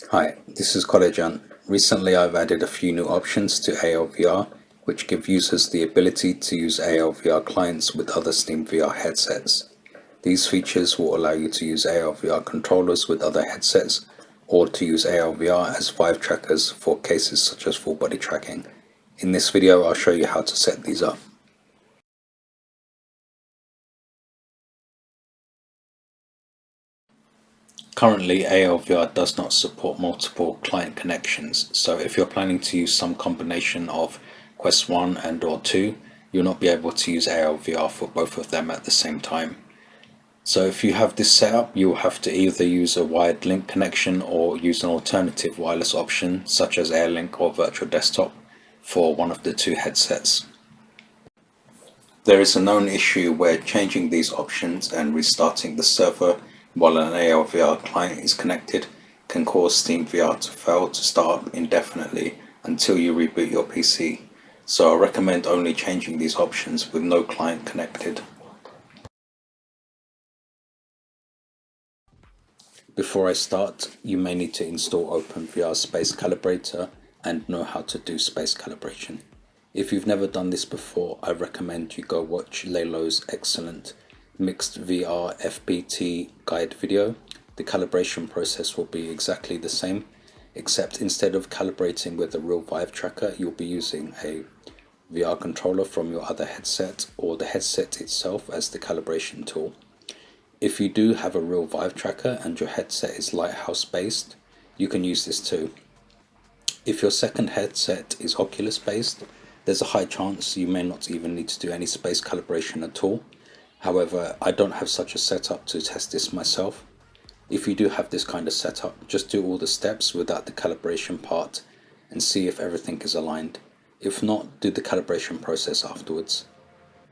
Hi, this is College. Recently I've added a few new options to ALVR, which give users the ability to use ALVR clients with other Steam VR headsets. These features will allow you to use ALVR controllers with other headsets, or to use ALVR as Vive trackers for cases such as full body tracking. In this video I'll show you how to set these up. Currently, ALVR does not support multiple client connections, so if you're planning to use some combination of Quest 1 and or 2, you'll not be able to use ALVR for both of them at the same time. So if you have this set up, you'll have to either use a wired link connection or use an alternative wireless option such as AirLink or Virtual Desktop for one of the two headsets. There is a known issue where changing these options and restarting the server while an ALVR client is connected can cause SteamVR to fail to start up indefinitely until you reboot your PC, so I recommend only changing these options with no client connected. Before I start, you may need to install OpenVR Space Calibrator and know how to do space calibration. If you've never done this before, I recommend you go watch Lalo's excellent Mixed VR FPT guide video. The calibration process will be exactly the same, except instead of calibrating with a real Vive tracker, you'll be using a VR controller from your other headset or the headset itself as the calibration tool. If you do have a real Vive tracker and your headset is Lighthouse based, you can use this too. If your second headset is Oculus based, there's a high chance you may not even need to do any space calibration at all. However, I don't have such a setup to test this myself. If you do have this kind of setup, just do all the steps without the calibration part and see if everything is aligned. If not, do the calibration process afterwards.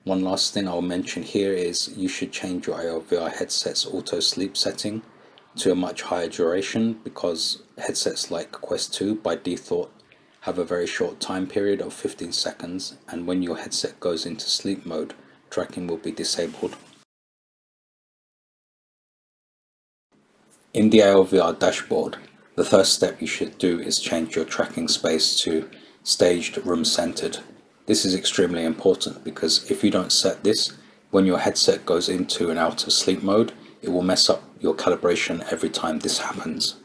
One last thing I'll mention here is you should change your ALVR headset's auto sleep setting to a much higher duration, because headsets like Quest 2 by default have a very short time period of 15 seconds, and when your headset goes into sleep mode, tracking will be disabled. In the ALVR dashboard, the first step you should do is change your tracking space to staged room centered. This is extremely important because if you don't set this, when your headset goes into and out of sleep mode, it will mess up your calibration every time this happens.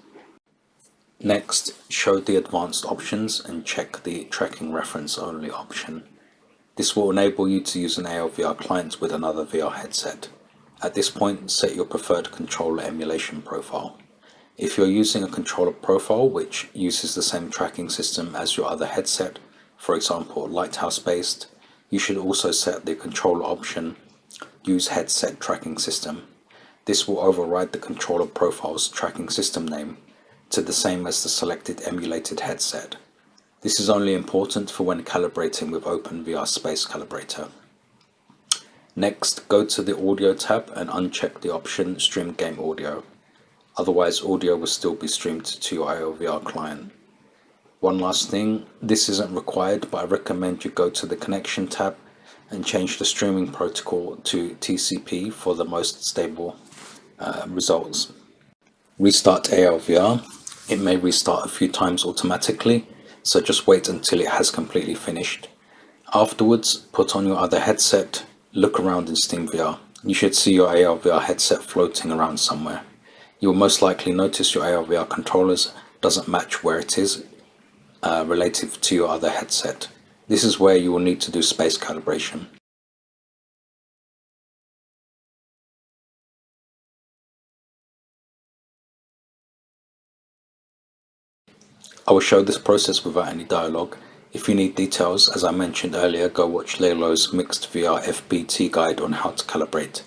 Next, show the advanced options and check the tracking reference only option. This will enable you to use an ALVR client with another VR headset. At this point, set your preferred controller emulation profile. If you're using a controller profile which uses the same tracking system as your other headset, for example Lighthouse based, you should also set the controller option Use Headset Tracking System. This will override the controller profile's tracking system name to the same as the selected emulated headset. This is only important for when calibrating with OpenVR Space Calibrator. Next, go to the Audio tab and uncheck the option Stream Game Audio. Otherwise, audio will still be streamed to your ALVR client. One last thing, this isn't required, but I recommend you go to the Connection tab and change the streaming protocol to TCP for the most stable results. Restart ALVR. It may restart a few times automatically, so just wait until it has completely finished. Afterwards, put on your other headset, look around in SteamVR. You should see your ALVR headset floating around somewhere. You'll most likely notice your ALVR controllers doesn't match where it is relative to your other headset. This is where you will need to do space calibration. I will show this process without any dialogue. If you need details, as I mentioned earlier, go watch Lalo's Mixed VR FPT guide on how to calibrate.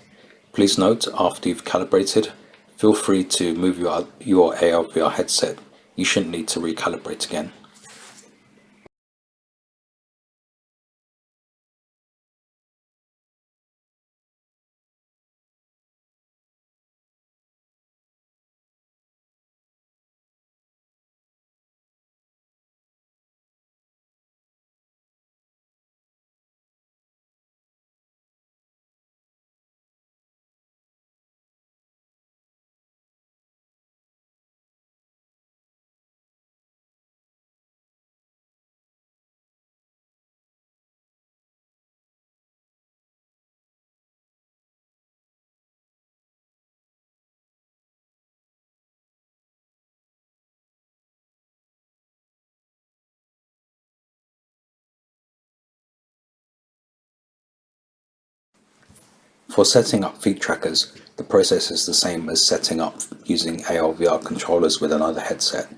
Please note, after you've calibrated, feel free to move your ALVR headset. You shouldn't need to recalibrate again. For setting up feet trackers, the process is the same as setting up using ALVR controllers with another headset.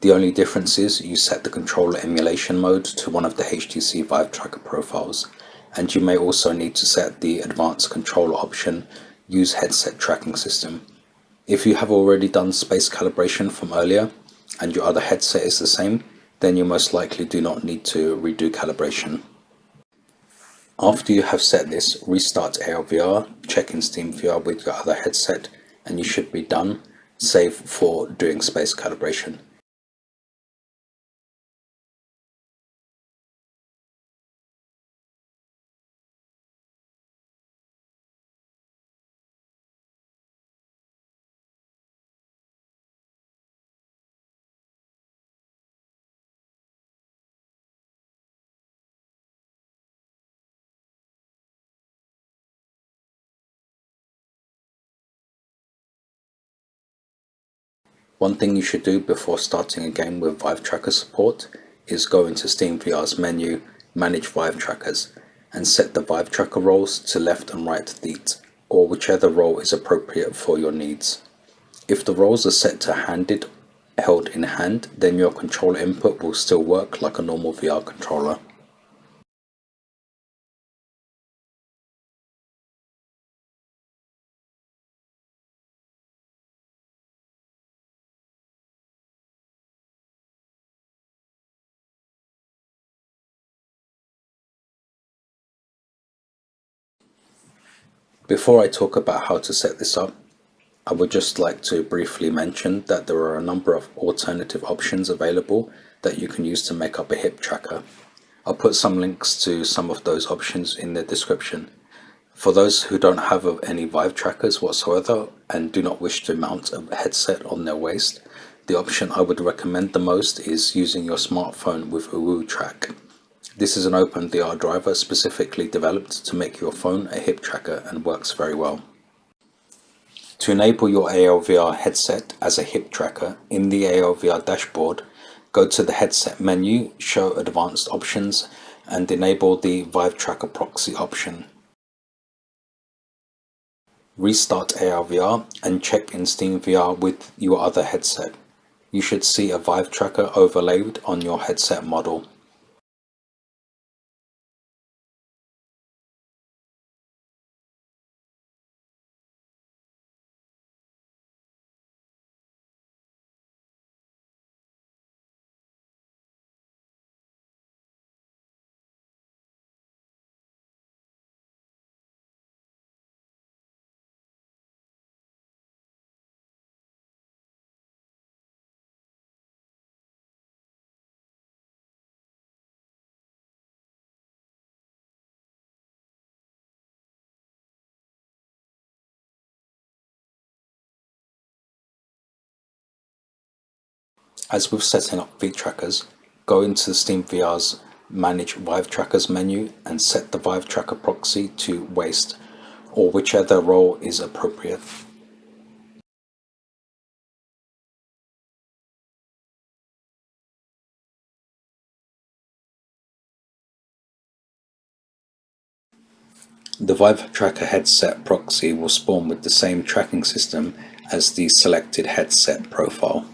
The only difference is you set the controller emulation mode to one of the HTC Vive tracker profiles, and you may also need to set the advanced controller option, use headset tracking system. If you have already done space calibration from earlier and your other headset is the same, then you most likely do not need to redo calibration. After you have set this, restart ALVR, check in SteamVR with your other headset, and you should be done, save for doing space calibration. One thing you should do before starting a game with Vive Tracker support is go into SteamVR's menu, Manage Vive Trackers, and set the Vive Tracker roles to left and right delete, or whichever role is appropriate for your needs. If the roles are set to handed, held in hand, then your controller input will still work like a normal VR controller. Before I talk about how to set this up, I would just like to briefly mention that there are a number of alternative options available that you can use to make up a hip tracker. I'll put some links to some of those options in the description. For those who don't have any Vive trackers whatsoever and do not wish to mount a headset on their waist, the option I would recommend the most is using your smartphone with Track. This is an OpenVR driver specifically developed to make your phone a hip tracker and works very well. To enable your ALVR headset as a hip tracker, in the ALVR dashboard, go to the headset menu, show advanced options, and enable the Vive Tracker proxy option. Restart ALVR and check in SteamVR with your other headset. You should see a Vive Tracker overlaid on your headset model. As with setting up feet trackers, go into SteamVR's Manage Vive Trackers menu and set the Vive Tracker proxy to waist, or whichever role is appropriate. The Vive Tracker headset proxy will spawn with the same tracking system as the selected headset profile.